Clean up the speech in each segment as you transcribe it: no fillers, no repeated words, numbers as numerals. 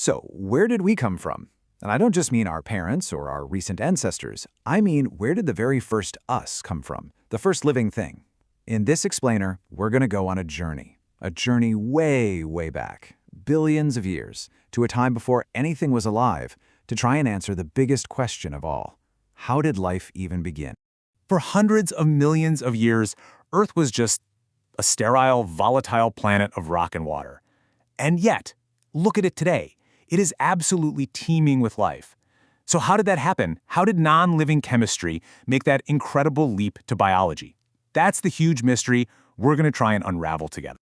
So, where did we come from? And I don't just mean our parents or our recent ancestors. I mean, where did the very first us come from? The first living thing. In this explainer, we're going to go on a journey way, way back, billions of years, to a time before anything was alive, to try and answer the biggest question of all. How did life even begin? For hundreds of millions of years, Earth was just a sterile, volatile planet of rock and water. And yet, look at it today. It is absolutely teeming with life. So how did that happen? How did non-living chemistry make that incredible leap to biology? That's the huge mystery we're going to try and unravel together.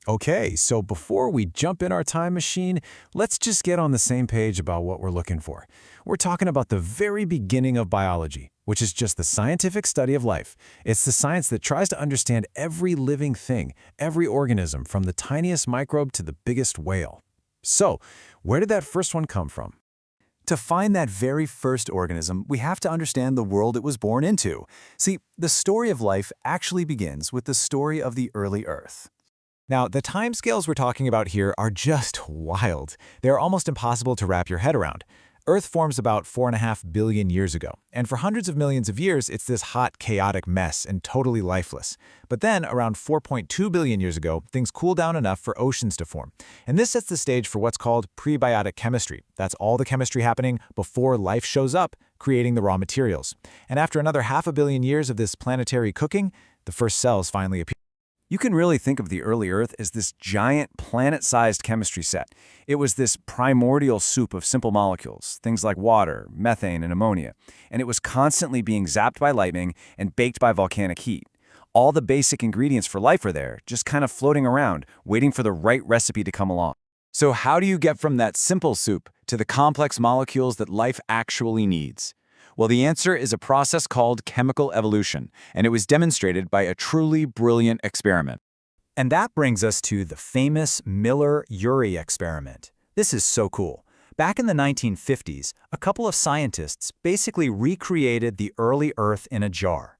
Okay, so before we jump in our time machine, let's just get on the same page about what we're looking for. We're talking about the very beginning of biology, which is just the scientific study of life. It's the science that tries to understand every living thing, every organism, from the tiniest microbe to the biggest whale. So, where did that first one come from? To find that very first organism, we have to understand the world it was born into. See, the story of life actually begins with the story of the early Earth. Now, the timescales we're talking about here are just wild. They're almost impossible to wrap your head around. Earth forms about 4.5 billion years ago, and for hundreds of millions of years, it's this hot, chaotic mess and totally lifeless. But then, around 4.2 billion years ago, things cool down enough for oceans to form. And this sets the stage for what's called prebiotic chemistry. That's all the chemistry happening before life shows up, creating the raw materials. And after another 500 million years of this planetary cooking, the first cells finally appear. You can really think of the early Earth as this giant planet-sized chemistry set. It was this primordial soup of simple molecules, things like water, methane, and ammonia, and it was constantly being zapped by lightning and baked by volcanic heat. All the basic ingredients for life are there, just kind of floating around, waiting for the right recipe to come along. So how do you get from that simple soup to the complex molecules that life actually needs? Well, the answer is a process called chemical evolution, and it was demonstrated by a truly brilliant experiment. And that brings us to the famous Miller-Urey experiment. This is so cool. Back in the 1950s, a couple of scientists basically recreated the early Earth in a jar.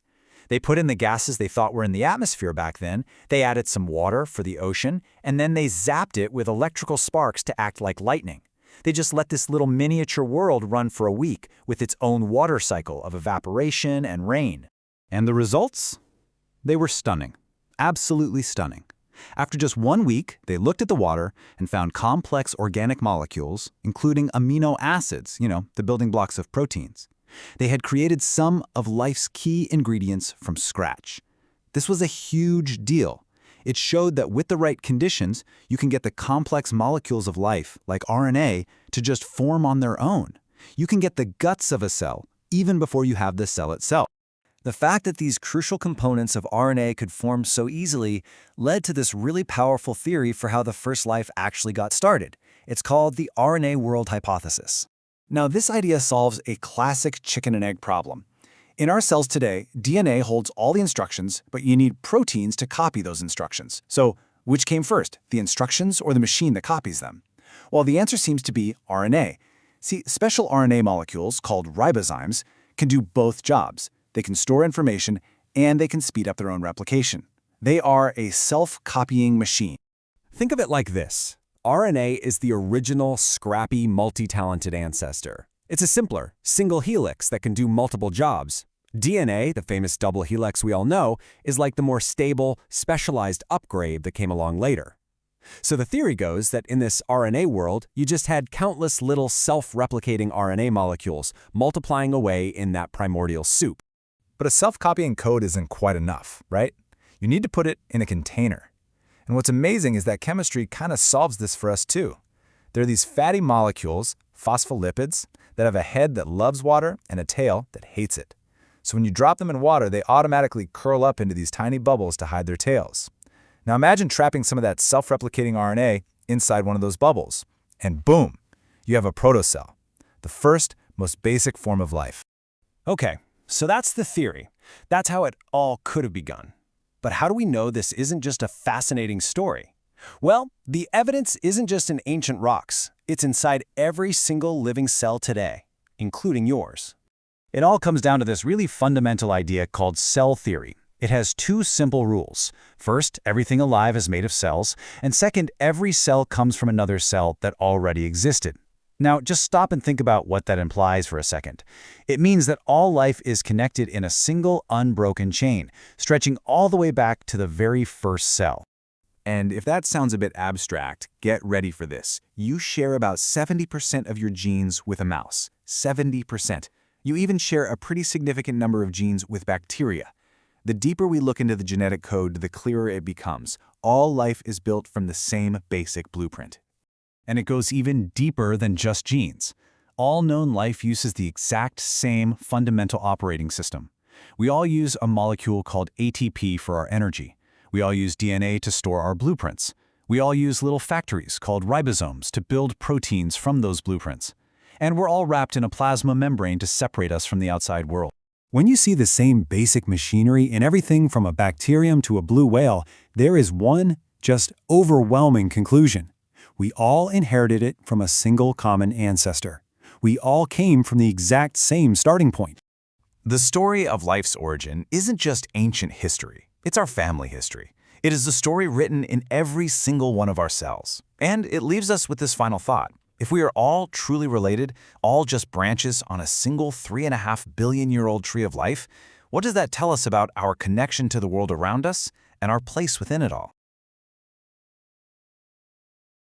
They put in the gases they thought were in the atmosphere back then, they added some water for the ocean, and then they zapped it with electrical sparks to act like lightning. They just let this little miniature world run for a week with its own water cycle of evaporation and rain. And the results? They were stunning. Absolutely stunning. After just 1 week, they looked at the water and found complex organic molecules, including amino acids, the building blocks of proteins. They had created some of life's key ingredients from scratch. This was a huge deal. It showed that with the right conditions, you can get the complex molecules of life, like RNA, to just form on their own. You can get the guts of a cell, even before you have the cell itself. The fact that these crucial components of RNA could form so easily led to this really powerful theory for how the first life actually got started. It's called the RNA world hypothesis. Now, this idea solves a classic chicken and egg problem. In our cells today, DNA holds all the instructions, but you need proteins to copy those instructions. So, which came first, the instructions or the machine that copies them? Well, the answer seems to be RNA. See, special RNA molecules, called ribozymes, can do both jobs. They can store information, and they can speed up their own replication. They are a self-copying machine. Think of it like this. RNA is the original, scrappy, multi-talented ancestor. It's a simpler, single helix that can do multiple jobs. DNA, the famous double helix we all know, is like the more stable, specialized upgrade that came along later. So the theory goes that in this RNA world, you just had countless little self-replicating RNA molecules multiplying away in that primordial soup. But a self-copying code isn't quite enough, right? You need to put it in a container. And what's amazing is that chemistry kind of solves this for us too. There are these fatty molecules, phospholipids, that have a head that loves water and a tail that hates it. So when you drop them in water, they automatically curl up into these tiny bubbles to hide their tails. Now imagine trapping some of that self-replicating RNA inside one of those bubbles. And boom, you have a protocell, the first, most basic form of life. Okay, so that's the theory. That's how it all could have begun. But how do we know this isn't just a fascinating story? Well, the evidence isn't just in ancient rocks. It's inside every single living cell today, including yours. It all comes down to this really fundamental idea called cell theory. It has two simple rules. First, everything alive is made of cells, and second, every cell comes from another cell that already existed. Now, just stop and think about what that implies for a second. It means that all life is connected in a single, unbroken chain, stretching all the way back to the very first cell. And if that sounds a bit abstract, get ready for this. You share about 70% of your genes with a mouse. 70%. You even share a pretty significant number of genes with bacteria. The deeper we look into the genetic code, the clearer it becomes. All life is built from the same basic blueprint. And it goes even deeper than just genes. All known life uses the exact same fundamental operating system. We all use a molecule called ATP for our energy. We all use DNA to store our blueprints. We all use little factories called ribosomes to build proteins from those blueprints. And we're all wrapped in a plasma membrane to separate us from the outside world. When you see the same basic machinery in everything from a bacterium to a blue whale, there is one just overwhelming conclusion. We all inherited it from a single common ancestor. We all came from the exact same starting point. The story of life's origin isn't just ancient history. It's our family history. It is the story written in every single one of our cells. And it leaves us with this final thought. If we are all truly related, all just branches on a single 3.5 billion-year-old tree of life, what does that tell us about our connection to the world around us and our place within it all?